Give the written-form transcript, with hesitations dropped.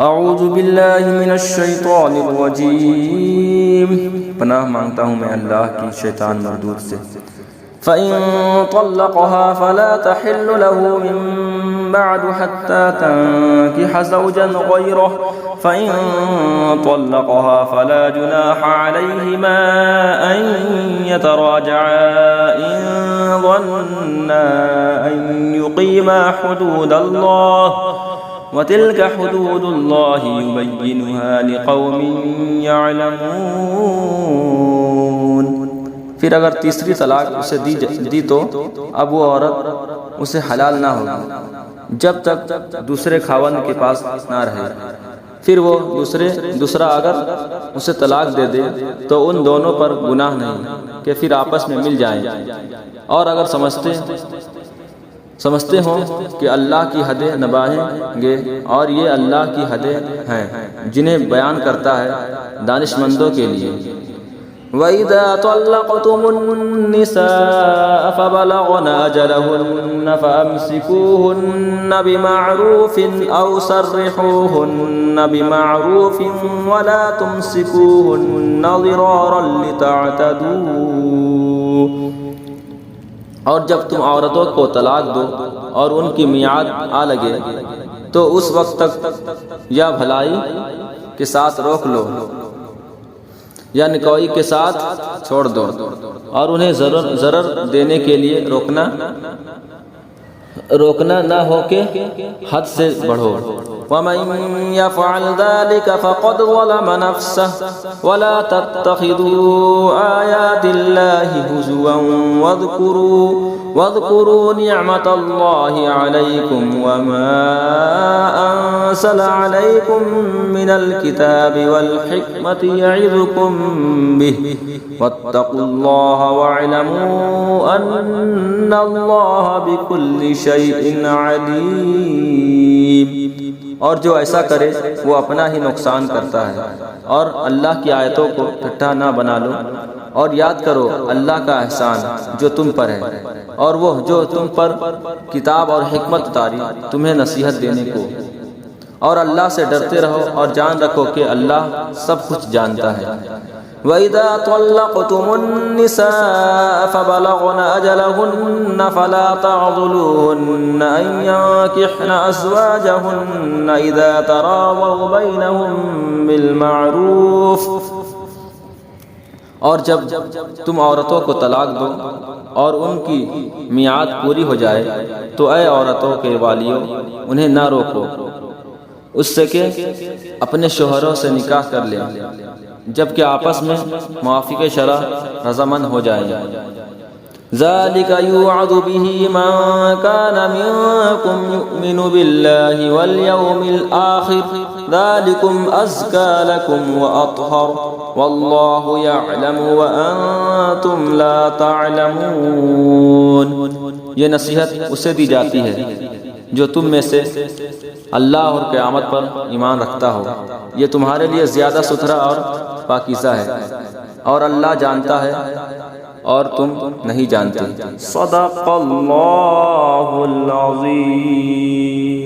اعوذ باللہ من الشیطان الرجیم، پناہ مانگتا ہوں میں اللہ کی شیطان مردود سے۔ فَإِن طَلَّقَهَا فَلَا تَحِلُّ لَهُ مِن بَعْدُ حَتَّى تَنكِحَ زَوْجًا غَيْرَهُ فَإِن طَلَّقَهَا فَلَا جُنَاحَ عَلَيْهِمَا أَن يَتَرَاجَعَا إِن ظَنَّا أَن يُقِيمَا حُدُودَ اللَّهِ وَتِلْكَ حُدُودُ اللَّهِ يُبَيِّنُهَا لِقَوْمٍ يَعْلَمُونَ۔ پھر اگر تیسری طلاق اسے دی تو اب وہ عورت اسے حلال نہ ہوگی جب تک دوسرے خاوند کے پاس نہ رہے۔ پھر وہ دوسرا اگر اسے طلاق دے دے تو ان دونوں پر گناہ نہیں کہ پھر آپس میں مل جائیں، اور اگر سمجھتے ہوں کہ اللہ کی حدیں نبھائیں گے، اور یہ اللہ کی حدیں ہیں جنہیں بیان کرتا ہے دانشمندوں کے لیے۔ وَإِذَا طَلَّقْتُمُ النِّسَاءَ فَبَلَغْنَ أَجَلَهُنَّ فَأَمْسِكُوهُنَّ بِمَعْرُوفٍ أَوْ سَرِّحُوهُنَّ بِمَعْرُوفٍ وَلَا تُمْسِكُوهُنَّ ضِرَارًا لِتَعْتَدُوا۔ اور جب تم عورتوں کو طلاق دو اور ان کی میعاد آ لگے تو اس وقت تک یا بھلائی کے ساتھ روک لو یا نکوئی کے ساتھ چھوڑ دو، اور انہیں ضرر دینے کے لیے روکنا نہ ہو کہ حد سے بڑھو۔ وَمَن يَفْعَلْ ذَلِكَ فَقَدْ ظَلَمَ نَفْسَهُ وَلَا تَتَّخِذُوا آيَاتِ اللَّهِ هُزُوًا وَاذْكُرُوا نِعْمَةَ اللَّهِ عَلَيْكُمْ وَمَا أَنزَلَ عَلَيْكُم مِّنَ الْكِتَابِ وَالْحِكْمَةِ يَعِظُكُم بِهِ وَاتَّقُوا اللَّهَ وَاعْلَمُوا أَنَّ اللَّهَ بِكُلِّ شَيْءٍ عَلِيمٌ۔ اور جو ایسا کرے وہ اپنا ہی نقصان کرتا ہے، اور اللہ کی آیتوں کو ٹھٹا نہ بنا لو، اور یاد کرو اللہ کا احسان جو تم پر ہے، اور وہ جو تم پر کتاب اور حکمت اتاری تمہیں نصیحت دینے کو۔ اور اللہ سے ڈرتے رہو اور جان رکھو کہ اللہ سب کچھ جانتا ہے۔ وَإِذَا طَلَّقْتُمُ النِّسَاءَ فَبَلَغْنَ أَجَلَهُنَّ فَلَا تَعْضُلُوهُنَّ أَن يَنكِحْنَ أَزْوَاجَهُنَّ إِذَا تَرَاضَوْا بَيْنَهُم بِالْمَعْرُوفِ۔ اور جب تم عورتوں کو طلاق دو اور ان کی میعاد پوری ہو جائے تو اے عورتوں کے والیوں انہیں نہ روکو اس سے کہ اپنے شوہروں سے نکاح کر لیں جبکہ آپس میں موافق شرع رضامند ہو جائیں۔ ذَلِكَ يُوعَظُ بِهِ مَن كَانَ مِنكُمْ يُؤْمِنُ بِاللَّهِ وَالْيَوْمِ الْآخِرِ ذَلِكُمْ أَزْكَىٰ لَكُمْ وَأَطْهَرُ وَاللَّهُ يَعْلَمُ وَأَنتُمْ لَا تَعْلَمُونَ۔ یہ نصیحت اسے دی جاتی ہے جو تم میں سے اللہ اور قیامت پر ایمان رکھتا ہو، یہ تمہارے لیے زیادہ ستھرا اور پاکیزہ ہے، اور اللہ جانتا ہے اور تم نہیں جانتے۔ صدق اللہ العظیم۔